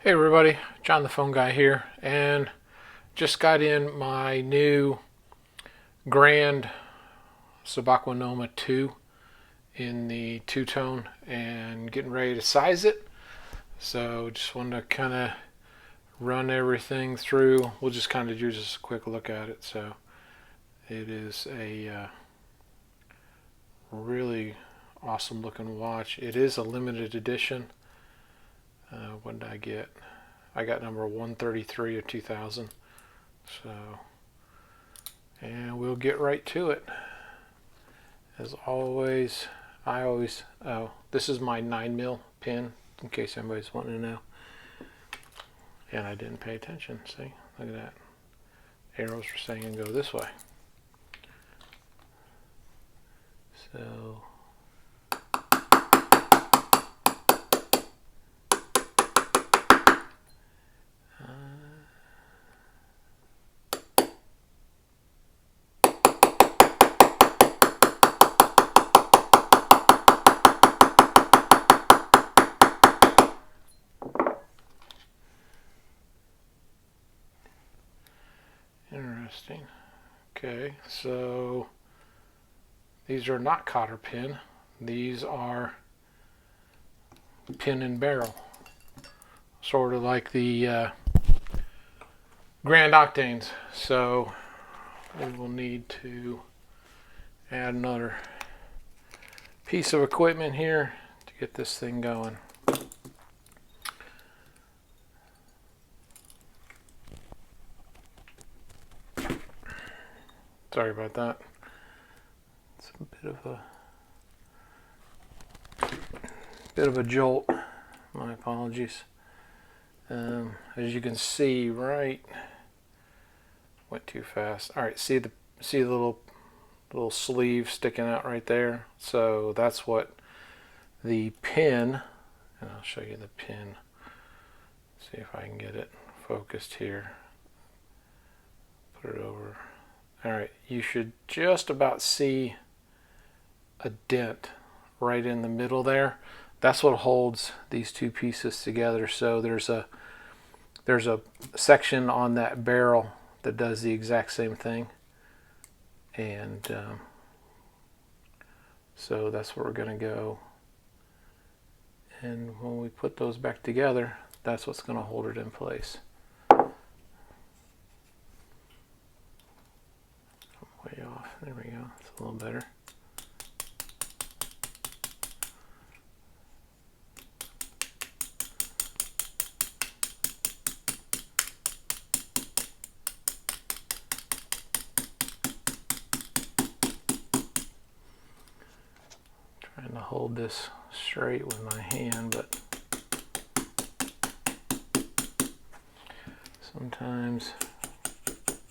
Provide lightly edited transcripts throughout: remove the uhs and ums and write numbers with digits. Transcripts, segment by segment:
Hey everybody, John the Phone Guy here, and just got in my new Grand Subaqua NOMA II in the two-tone and getting ready to size it. So just wanted to kind of run everything through. We'll just kind of do just a quick look at it. So it is a really awesome looking watch. It is a limited edition. What did I get? I got number 133 of 2000. So, and we'll get right to it. As always, this is my 9mm pin, in case anybody's wanting to know. And I didn't pay attention, see? Look at that. Arrows were saying go this way. So, interesting. Okay, so these are not cotter pin. These are pin and barrel. Sort of like the Grand Octanes. So we will need to add another piece of equipment here to get this thing going. Sorry about that. It's a bit of a jolt. My apologies. As you can see, right, went too fast. All right, see the little sleeve sticking out right there. So that's what the pin, and I'll show you the pin. See if I can get it focused here. Put it over. All right, you should just about see a dent right in the middle there. That's what holds these two pieces together. So there's a section on that barrel that does the exact same thing, and so that's where we're going to go. And when we put those back together, that's what's going to hold it in place. Way off. There we go. It's a little better. Trying to hold this straight with my hand, but sometimes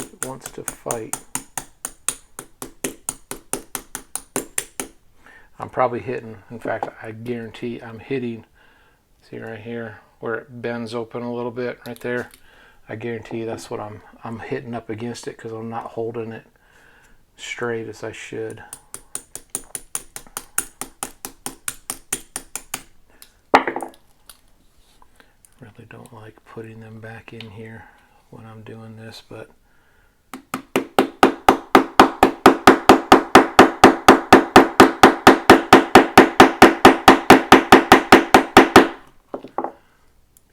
it wants to fight. I'm probably hitting, in fact, I guarantee I'm hitting, see right here, where it bends open a little bit right there. I guarantee that's what I'm hitting up against it because I'm not holding it straight as I should. Really don't like putting them back in here when I'm doing this, but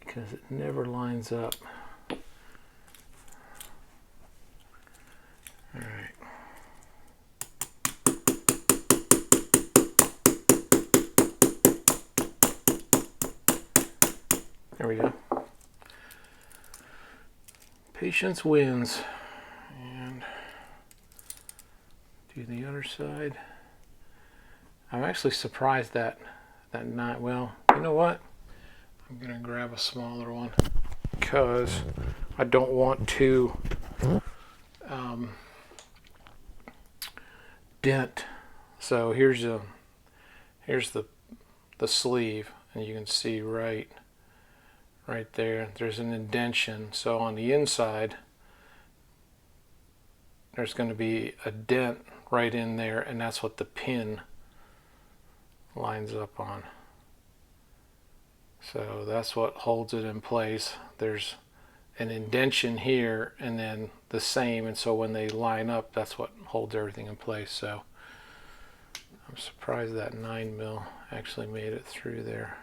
because it never lines up. All right. There we go. Patience wins. And do the other side. I'm actually surprised that not, well, you know what? I'm gonna grab a smaller one because I don't want to dent. So here's the sleeve, and you can see right there, there's an indentation. So on the inside, there's going to be a dent right in there, and that's what the pin lines up on. So that's what holds it in place. There's an indentation here and then the same, and so when they line up, that's what holds everything in place. So I'm surprised that 9mm actually made it through there.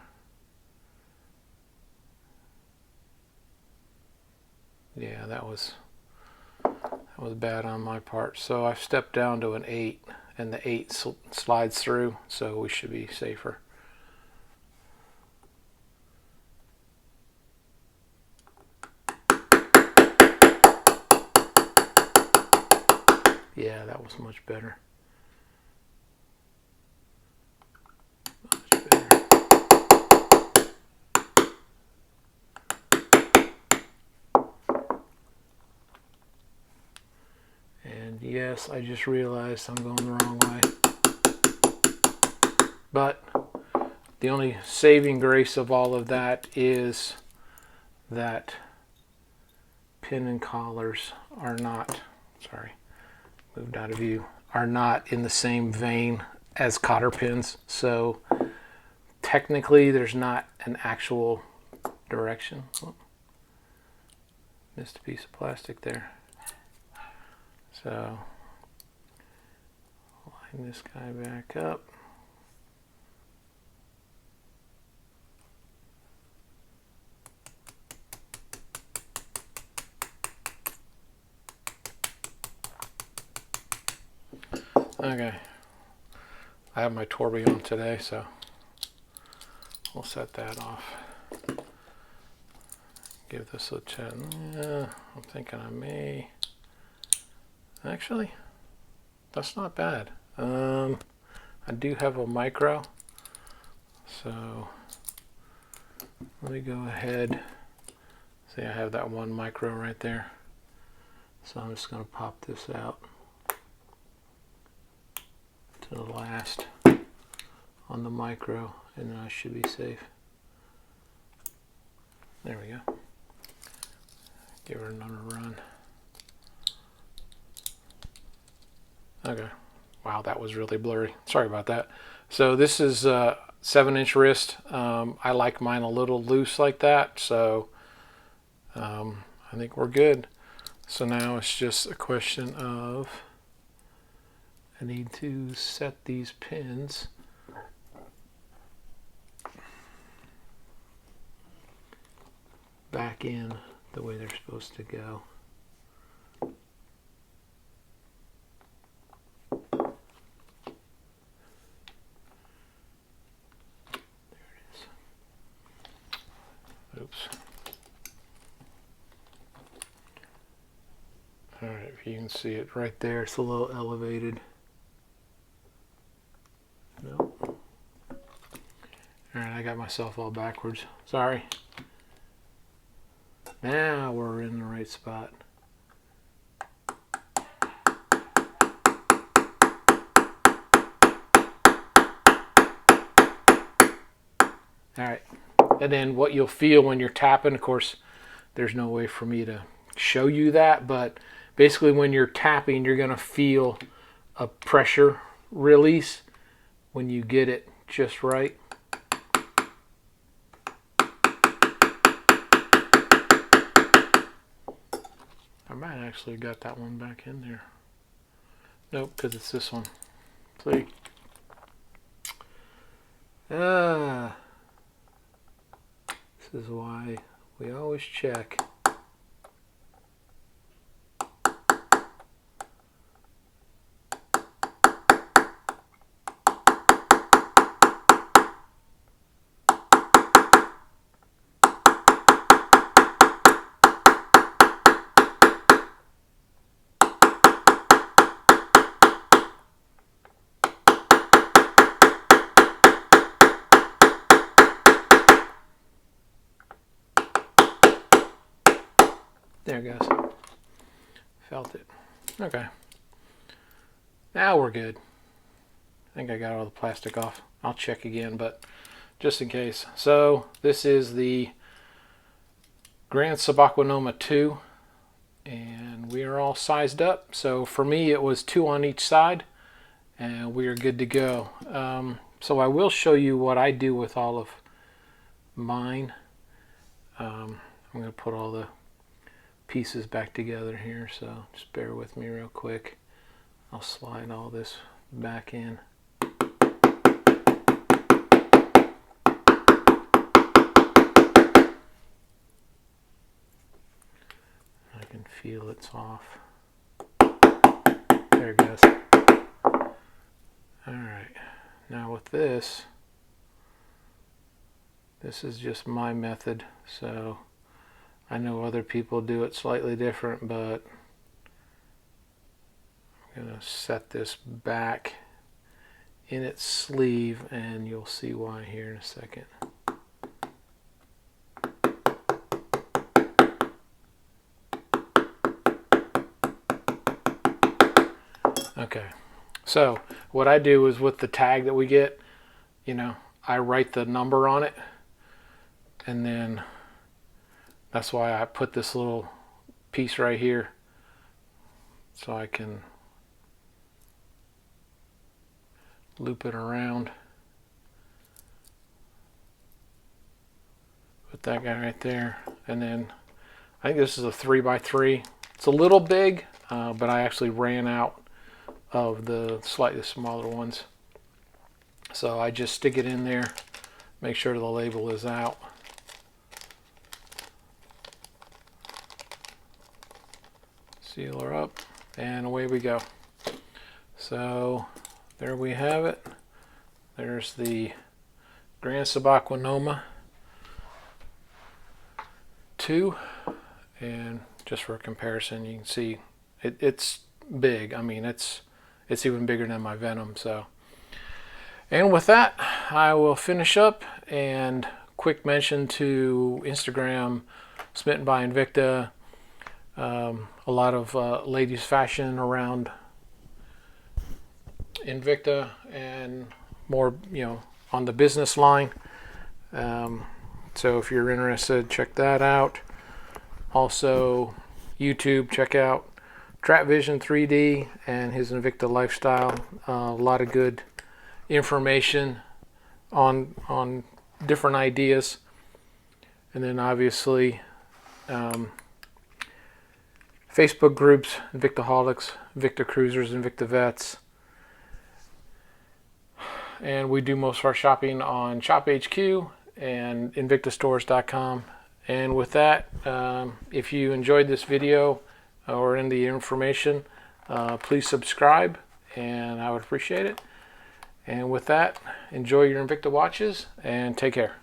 Yeah, that was bad on my part. So I've stepped down to an 8, and the 8 slides through, so we should be safer. Yeah, that was much better. Much better. And yes, I just realized I'm going the wrong way. But the only saving grace of all of that is that pin and collars are not, sorry, moved out of view, are not in the same vein as cotter pins. So technically there's not an actual direction. Oh, missed a piece of plastic there. So line this guy back up. Okay, I have my tourbillon today, so we'll set that off. Give this a 10. Yeah, I'm thinking I may. Actually, that's not bad. I do have a micro, so let me go ahead. See, I have that 1 micro right there. So I'm just going to pop this out to the last on the micro, and then I should be safe. There we go. Give her another run. Okay. Wow, that was really blurry. Sorry about that. So this is a 7-inch wrist. I like mine a little loose like that, so I think we're good. So now it's just a question of I need to set these pins back in the way they're supposed to go. There it is. Oops. Alright, if you can see it right there, it's a little elevated. Nope. Alright, I got myself all backwards. Sorry. Now we're in the right spot. Alright, and then what you'll feel when you're tapping, of course, there's no way for me to show you that, but basically when you're tapping, you're going to feel a pressure release when you get it just right. I might actually got that one back in there. Nope, because it's this one. See? This is why we always check. There it goes. Felt it. Okay. Now we're good. I think I got all the plastic off. I'll check again, but just in case. So this is the Grand Subaqua NOMA II, and we are all sized up. So for me, it was 2 on each side, and we are good to go. So I will show you what I do with all of mine. I'm going to put all the pieces back together here, so just bear with me real quick. I'll slide all this back in. I can feel it's off. There it goes. Alright, now with this is just my method, so I know other people do it slightly different, but I'm going to set this back in its sleeve, and you'll see why here in a second. Okay, so what I do is with the tag that we get, you know, I write the number on it, and then that's why I put this little piece right here, so I can loop it around. Put that guy right there, and then I think this is a 3x3. It's a little big, but I actually ran out of the slightly smaller ones, so I just stick it in there, make sure the label is out. Seal her up, and away we go. So there we have it. There's the Grand Subaqua NOMA II, and just for comparison, you can see it's big. I mean, it's even bigger than my Venom. So, and with that, I will finish up. And quick mention to Instagram, Smitten by Invicta. A lot of ladies fashion around Invicta, and more, you know, on the business line. So if you're interested, check that out. Also, YouTube, check out Trap Vision 3D and his Invicta lifestyle. A lot of good information on different ideas. And then obviously Facebook groups, Invictaholics, Invictacruisers, InvictaVets. And we do most of our shopping on ShopHQ and Invictastores.com. And with that, if you enjoyed this video or in the information, please subscribe, and I would appreciate it. And with that, enjoy your Invicta watches, and take care.